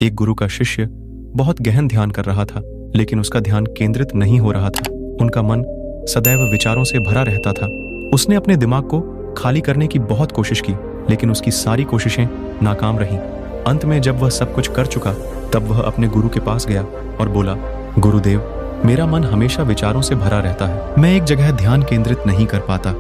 एक गुरु का शिष्य बहुत गहन ध्यान कर रहा था, लेकिन उसका ध्यान केंद्रित नहीं हो रहा था। उनका मन सदैव विचारों से भरा रहता था। उसने अपने दिमाग को खाली करने की बहुत कोशिश की, लेकिन उसकी सारी कोशिशें नाकाम रहीं। अंत में जब वह सब कुछ कर चुका, तब वह अपने गुरु के पास गया और बोला, गुरुदेव, मेरा मन हमेशा विचारों से भरा रहता है। मैं एक जगह ध्यान केंद्रित नहीं कर पाता।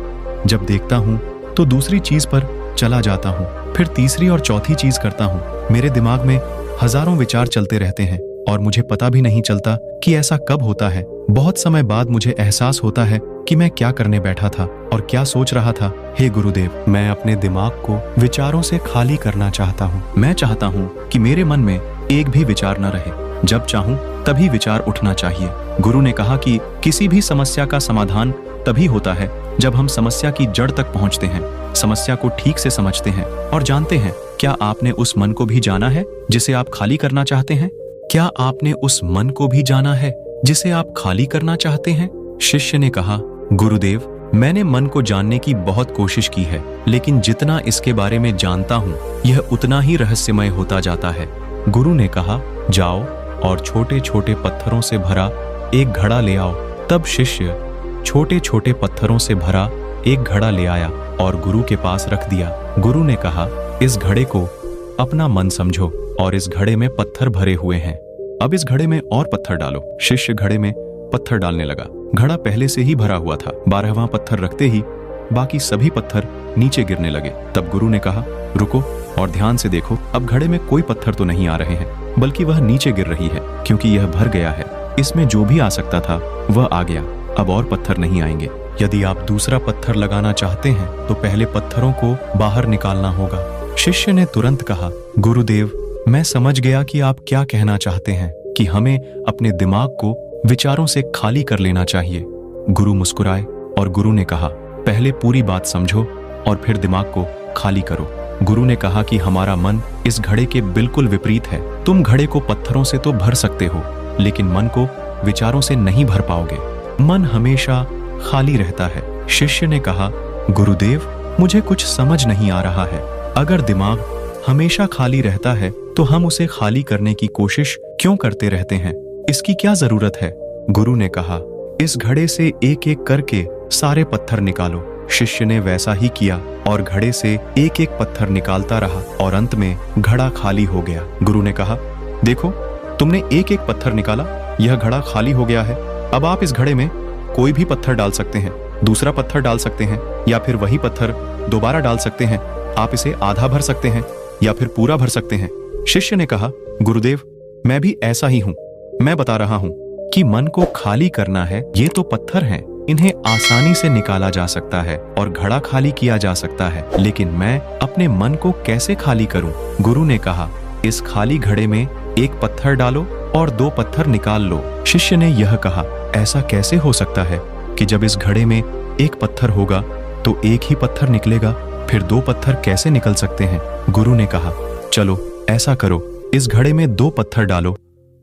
जब देखता हूँ तो दूसरी चीज पर चला जाता हूँ, फिर तीसरी और चौथी चीज करता हूँ। मेरे दिमाग में हजारों विचार चलते रहते हैं और मुझे पता भी नहीं चलता कि ऐसा कब होता है। बहुत समय बाद मुझे एहसास होता है कि मैं क्या करने बैठा था और क्या सोच रहा था। हे गुरुदेव, मैं अपने दिमाग को विचारों से खाली करना चाहता हूँ। मैं चाहता हूँ कि मेरे मन में एक भी विचार न रहे। जब चाहूं तभी विचार उठना चाहिए। गुरु ने कहा कि किसी भी समस्या का समाधान तभी होता है जब हम समस्या की जड़ तक पहुंचते हैं, समस्या को ठीक से समझते हैं और जानते हैं। क्या आपने उस मन को भी जाना है जिसे आप खाली करना चाहते हैं? क्या आपने उस मन को भी जाना है जिसे आप खाली करना चाहते हैं? शिष्य ने कहा, गुरुदेव, मैंने मन को जानने की बहुत कोशिश की है, लेकिन जितना इसके बारे में जानता हूँ, यह उतना ही रहस्यमय होता जाता है। गुरु ने कहा, जाओ और छोटे छोटे पत्थरों से भरा एक घड़ा ले आओ। तब शिष्य छोटे छोटे पत्थरों से भरा एक घड़ा ले आया और गुरु के पास रख दिया। गुरु ने कहा, इस घड़े को अपना मन समझो और इस घड़े में पत्थर भरे हुए हैं। अब इस घड़े में और पत्थर डालो। शिष्य घड़े में पत्थर डालने लगा। घड़ा पहले से ही भरा हुआ था। 12वां पत्थर रखते ही बाकी सभी पत्थर नीचे गिरने लगे। तब गुरु ने कहा, रुको और ध्यान से देखो। अब घड़े में कोई पत्थर तो नहीं आ रहे हैं, बल्कि वह नीचे गिर रही है, क्योंकि यह भर गया है। इसमें जो भी आ सकता था वह आ गया। अब और पत्थर नहीं आएंगे। यदि आप दूसरा पत्थर लगाना चाहते हैं तो पहले पत्थरों को बाहर निकालना होगा। शिष्य ने तुरंत कहा, गुरुदेव, मैं समझ गया कि आप क्या कहना चाहते हैं, कि हमें अपने दिमाग को विचारों से खाली कर लेना चाहिए। गुरु मुस्कुराए और गुरु ने कहा, पहले पूरी बात समझो और फिर दिमाग को खाली करो। गुरु ने कहा कि हमारा मन इस घड़े के बिल्कुल विपरीत है। तुम घड़े को पत्थरों से तो भर सकते हो, लेकिन मन को विचारों से नहीं भर पाओगे। मन हमेशा खाली रहता है। शिष्य ने कहा, गुरुदेव, मुझे कुछ समझ नहीं आ रहा है। अगर दिमाग हमेशा खाली रहता है तो हम उसे खाली करने की कोशिश क्यों करते रहते हैं? इसकी क्या जरूरत है? गुरु ने कहा, इस घड़े से एक एक करके सारे पत्थर निकालो। शिष्य ने वैसा ही किया और घड़े से एक एक पत्थर निकालता रहा और अंत में घड़ा खाली हो गया। गुरु ने कहा, देखो, तुमने एक एक पत्थर निकाला, यह घड़ा खाली हो गया है। अब आप इस घड़े में कोई भी पत्थर डाल सकते हैं, दूसरा पत्थर डाल सकते हैं, या फिर वही पत्थर दोबारा डाल सकते हैं। आप इसे आधा भर सकते हैं या फिर पूरा भर सकते हैं। शिष्य ने कहा, गुरुदेव, मैं भी ऐसा ही हूँ। मैं बता रहा हूँ कि मन को खाली करना है। ये तो पत्थर हैं, इन्हें आसानी से निकाला जा सकता है और घड़ा खाली किया जा सकता है, लेकिन मैं अपने मन को कैसे खाली करूं? गुरु ने कहा, इस खाली घड़े में एक पत्थर डालो और 2 पत्थर निकाल लो। शिष्य ने यह कहा, ऐसा कैसे हो सकता है कि जब इस घड़े में एक पत्थर होगा तो एक ही पत्थर निकलेगा, फिर 2 पत्थर कैसे निकल सकते हैं? गुरु ने कहा, चलो ऐसा करो, इस घड़े में 2 पत्थर डालो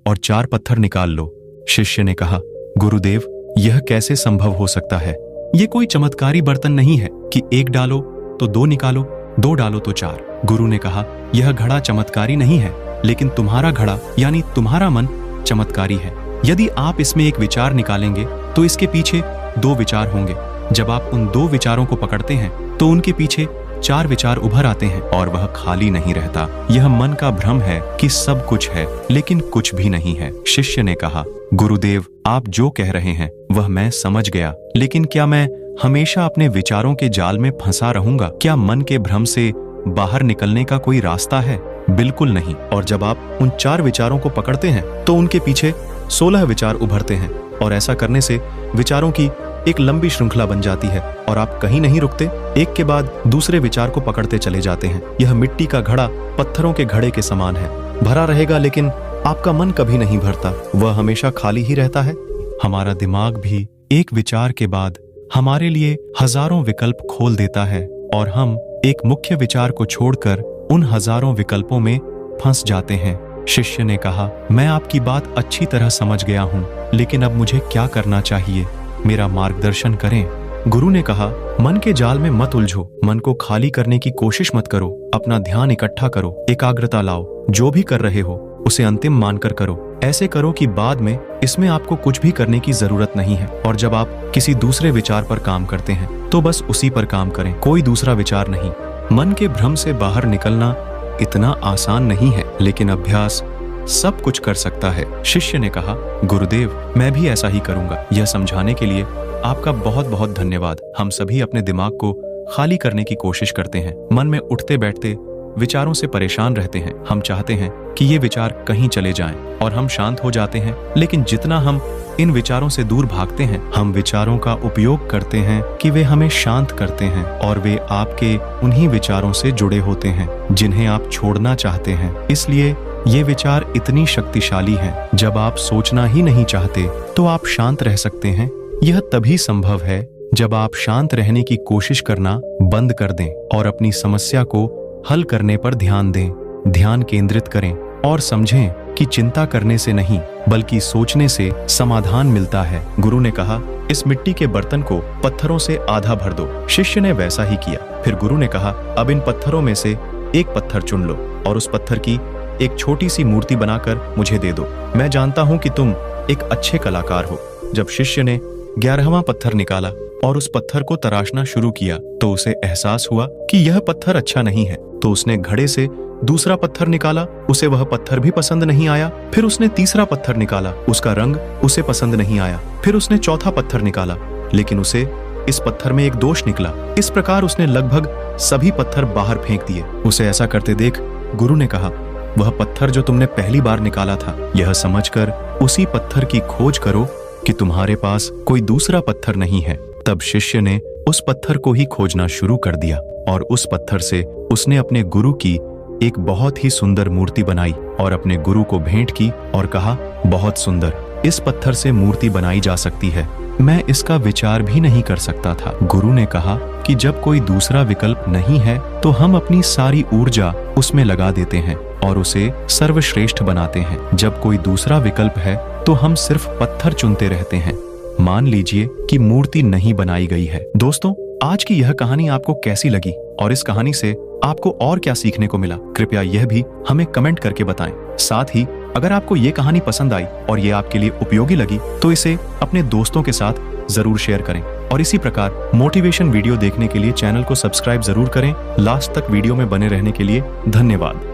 और 4 पत्थर निकाल लो। शिष्य ने कहा, गुरुदेव, यह कैसे संभव हो सकता है? ये कोई चमत्कारी बर्तन नहीं है कि 1 डालो तो 2 निकालो, 2 डालो तो 4। गुरु ने कहा, यह घड़ा चमत्कारी नहीं है, लेकिन तुम्हारा घड़ा यानी तुम्हारा मन चमत्कारी है। यदि आप इसमें एक विचार निकालेंगे तो इसके पीछे 2 विचार होंगे। जब आप उन 2 विचारों को पकड़ते हैं तो उनके पीछे 4 विचार उभर आते हैं और वह खाली नहीं रहता। यह मन का भ्रम है कि सब कुछ है, लेकिन कुछ भी नहीं है। शिष्य ने कहा, गुरुदेव, आप जो कह रहे हैं वह मैं समझ गया, लेकिन क्या मैं हमेशा अपने विचारों के जाल में फंसा रहूंगा? क्या मन के भ्रम से बाहर निकलने का कोई रास्ता है? बिल्कुल नहीं। और जब आप उन 4 विचारों को पकड़ते हैं तो उनके पीछे 16 विचार उभरते हैं और ऐसा करने से विचारों की एक लंबी श्रृंखला बन जाती है और आप कहीं नहीं रुकते, एक के बाद दूसरे विचार को पकड़ते चले जाते हैं। यह मिट्टी का घड़ा पत्थरों के घड़े के समान है, भरा रहेगा, लेकिन आपका मन कभी नहीं भरता, वह हमेशा खाली ही रहता है। हमारा दिमाग भी एक विचार के बाद हमारे लिए हजारों विकल्प खोल देता है और हम एक मुख्य विचार को छोड़कर उन हजारों विकल्पों में फंस जाते हैं। शिष्य ने कहा, मैं आपकी बात अच्छी तरह समझ गया हूँ, लेकिन अब मुझे क्या करना चाहिए? मेरा मार्गदर्शन करें। गुरु ने कहा, मन के जाल में मत उलझो, मन को खाली करने की कोशिश मत करो, अपना ध्यान इकट्ठा करो, एकाग्रता लाओ। जो भी कर रहे हो उसे अंतिम मानकर करो। ऐसे करो कि बाद में इसमें आपको कुछ भी करने की जरूरत नहीं है। और जब आप किसी दूसरे विचार पर काम करते हैं तो बस उसी पर काम करें, कोई दूसरा विचार नहीं। मन के भ्रम से बाहर निकलना इतना आसान नहीं है, लेकिन अभ्यास सब कुछ कर सकता है। शिष्य ने कहा, गुरुदेव, मैं भी ऐसा ही करूंगा। यह समझाने के लिए आपका बहुत बहुत धन्यवाद। हम सभी अपने दिमाग को खाली करने की कोशिश करते हैं, मन में उठते बैठते विचारों से परेशान रहते हैं। हम चाहते हैं कि ये विचार कहीं चले जाएं और हम शांत हो जाते हैं, लेकिन जितना हम इन विचारों से दूर भागते हैं, हम विचारों का उपयोग करते हैं कि वे हमें शांत करते हैं और वे आपके उन्हीं विचारों से जुड़े होते हैं जिन्हें आप छोड़ना चाहते हैं। इसलिए ये विचार इतनी शक्तिशाली हैं। जब आप सोचना ही नहीं चाहते तो आप शांत रह सकते हैं। यह तभी संभव है जब आप शांत रहने की कोशिश करना बंद कर दें और अपनी समस्या को हल करने पर ध्यान दें। ध्यान केंद्रित करें और समझें कि चिंता करने से नहीं बल्कि सोचने से समाधान मिलता है। गुरु ने कहा, इस मिट्टी के बर्तन को पत्थरों से आधा भर दो। शिष्य ने वैसा ही किया। फिर गुरु ने कहा, अब इन पत्थरों में से एक पत्थर चुन लो और उस पत्थर की एक छोटी सी मूर्ति बनाकर मुझे दे दो। मैं जानता हूं कि तुम एक अच्छे कलाकार हो। जब शिष्य ने 11वां पत्थर निकाला और उस पत्थर को तराशना शुरू किया तो उसे एहसास हुआ कि यह पत्थर अच्छा नहीं है। तो उसने घड़े से दूसरा पत्थर निकाला, उसे वह पत्थर भी पसंद नहीं आया। फिर उसने तीसरा पत्थर निकाला, उसका रंग उसे पसंद नहीं आया। फिर उसने चौथा पत्थर निकाला, लेकिन उसे इस पत्थर में एक दोष निकला। इस प्रकार उसने लगभग सभी पत्थर बाहर फेंक दिए। उसे ऐसा करते देख गुरु ने कहा, वह पत्थर जो तुमने पहली बार निकाला था, यह समझकर उसी पत्थर की खोज करो कि तुम्हारे पास कोई दूसरा पत्थर नहीं है। तब शिष्य ने उस पत्थर को ही खोजना शुरू कर दिया और उस पत्थर से उसने अपने गुरु की एक बहुत ही सुंदर मूर्ति बनाई और अपने गुरु को भेंट की और कहा, बहुत सुंदर, इस पत्थर से मूर्ति बनाई जा सकती है। मैं इसका विचार भी नहीं कर सकता था। गुरु ने कहा कि जब कोई दूसरा विकल्प नहीं है तो हम अपनी सारी ऊर्जा उसमें लगा देते हैं और उसे सर्वश्रेष्ठ बनाते हैं। जब कोई दूसरा विकल्प है तो हम सिर्फ पत्थर चुनते रहते हैं। मान लीजिए कि मूर्ति नहीं बनाई गई है। दोस्तों, आज की यह कहानी आपको कैसी लगी और इस कहानी से आपको और क्या सीखने को मिला, कृपया यह भी हमें कमेंट करके बताएं। साथ ही अगर आपको ये कहानी पसंद आई और ये आपके लिए उपयोगी लगी तो इसे अपने दोस्तों के साथ जरूर शेयर करें और इसी प्रकार मोटिवेशन वीडियो देखने के लिए चैनल को सब्सक्राइब जरूर करें। लास्ट तक वीडियो में बने रहने के लिए धन्यवाद।